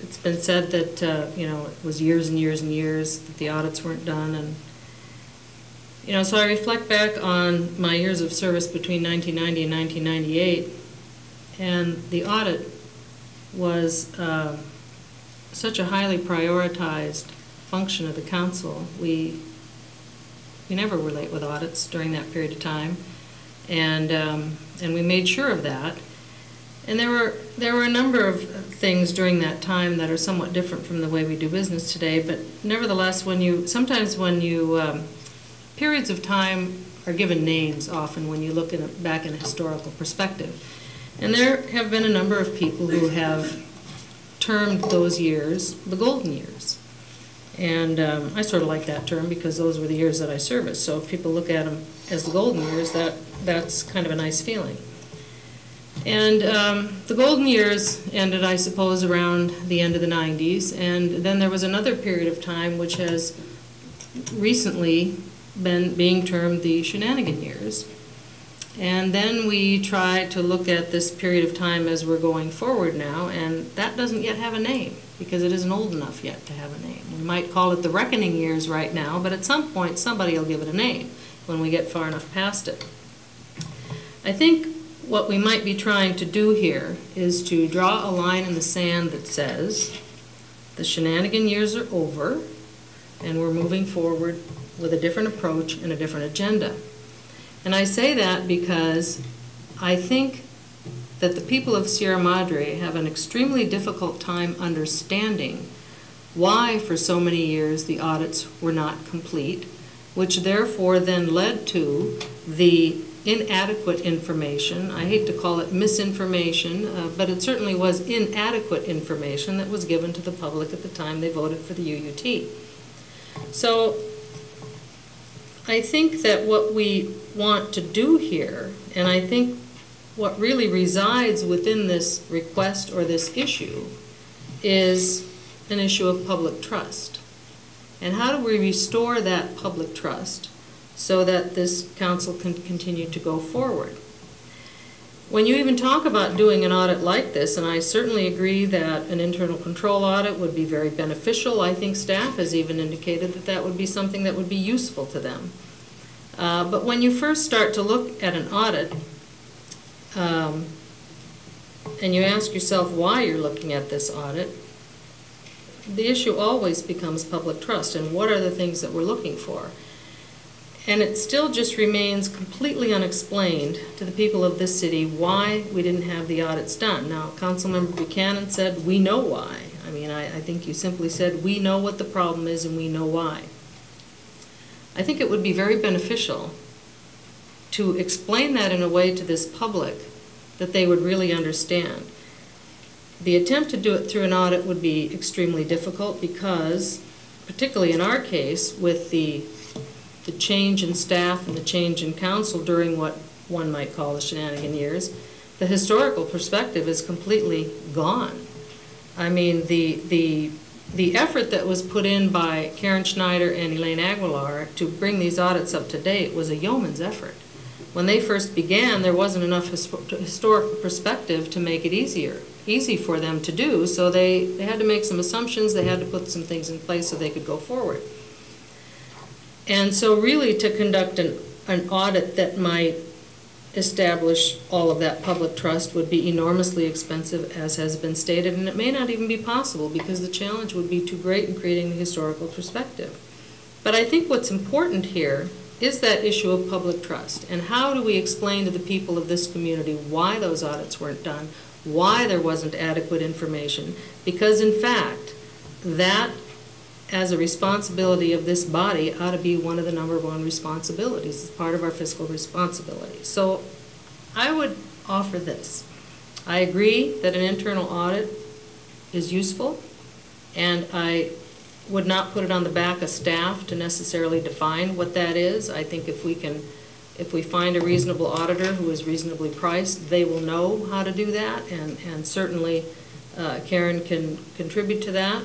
it's been said that, you know, it was years and years and years that the audits weren't done. And, you know, so I reflect back on my years of service between 1990 and 1998, and the audit was such a highly prioritized function of the council. We never were late with audits during that period of time, and we made sure of that. And there were a number of things during that time that are somewhat different from the way we do business today, but nevertheless, sometimes when you periods of time are given names often when you look back in a historical perspective. And there have been a number of people who have termed those years the golden years. And I sort of like that term because those were the years that I serviced. So if people look at them as the golden years, that's kind of a nice feeling. And the golden years ended, I suppose, around the end of the 90s. And then there was another period of time which has recently been being termed the Shenanigan Years. And then we try to look at this period of time as we're going forward now, and that doesn't yet have a name because it isn't old enough yet to have a name. We might call it the Reckoning Years right now, but at some point somebody will give it a name when we get far enough past it. I think what we might be trying to do here is to draw a line in the sand that says the Shenanigan Years are over and we're moving forward with a different approach and a different agenda. And I say that because I think that the people of Sierra Madre have an extremely difficult time understanding why for so many years the audits were not complete, which therefore then led to the inadequate information. I hate to call it misinformation, but it certainly was inadequate information that was given to the public at the time they voted for the UUT. So I think that what we want to do here, and I think what really resides within this request or this issue, is an issue of public trust. And how do we restore that public trust so that this council can continue to go forward? When you even talk about doing an audit like this, and I certainly agree that an internal control audit would be very beneficial, I think staff has even indicated that that would be something that would be useful to them. But when you first start to look at an audit, and you ask yourself why you're looking at this audit, the issue always becomes public trust and what are the things that we're looking for. And it still just remains completely unexplained to the people of this city why we didn't have the audits done. Now, Councilmember Buchanan said, we know why. I mean, I think you simply said, we know what the problem is and we know why. I think it would be very beneficial to explain that in a way to this public that they would really understand. The attempt to do it through an audit would be extremely difficult because, particularly in our case, with the change in staff and the change in council during what one might call the Shenanigan Years, the historical perspective is completely gone. I mean, the effort that was put in by Karen Schneider and Elaine Aguilar to bring these audits up to date was a yeoman's effort. When they first began, there wasn't enough historical perspective to make it easy for them to do, so they had to make some assumptions, they had to put some things in place so they could go forward. And so really to conduct an audit that might establish all of that public trust would be enormously expensive, as has been stated, and it may not even be possible because the challenge would be too great in creating the historical perspective. But I think what's important here is that issue of public trust, and how do we explain to the people of this community why those audits weren't done, why there wasn't adequate information, because in fact that as a responsibility of this body ought to be one of the #1 responsibilities. It's part of our fiscal responsibility. So I would offer this. I agree that an internal audit is useful, and I would not put it on the back of staff to necessarily define what that is. I think if we find a reasonable auditor who is reasonably priced, they will know how to do that, and certainly Karen can contribute to that.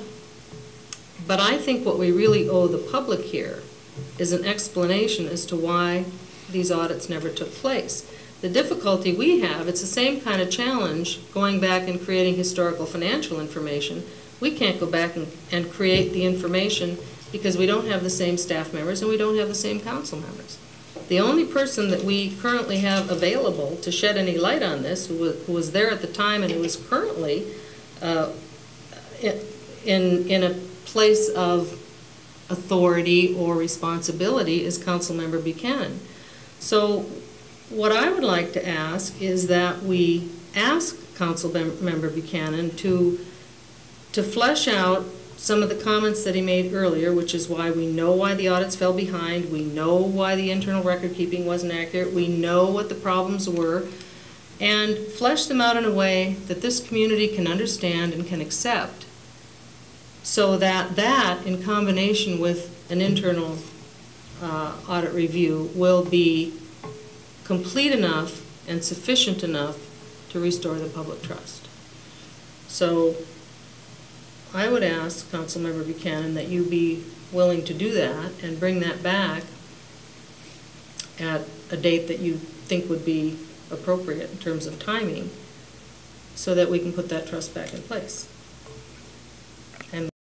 But I think what we really owe the public here is an explanation as to why these audits never took place. The difficulty we have, it's the same kind of challenge going back and creating historical financial information. We can't go back and create the information because we don't have the same staff members and we don't have the same council members. The only person that we currently have available to shed any light on this, who was there at the time and who is currently in a place of authority or responsibility, is Councilmember Buchanan. So what I would like to ask is that we ask Councilmember Buchanan to flesh out some of the comments that he made earlier, which is why we know why the audits fell behind, we know why the internal record keeping wasn't accurate, we know what the problems were, and flesh them out in a way that this community can understand and can accept, so that that, in combination with an internal audit review, will be complete enough and sufficient enough to restore the public trust. So I would ask Councilmember Buchanan that you be willing to do that and bring that back at a date that you think would be appropriate in terms of timing, so that we can put that trust back in place.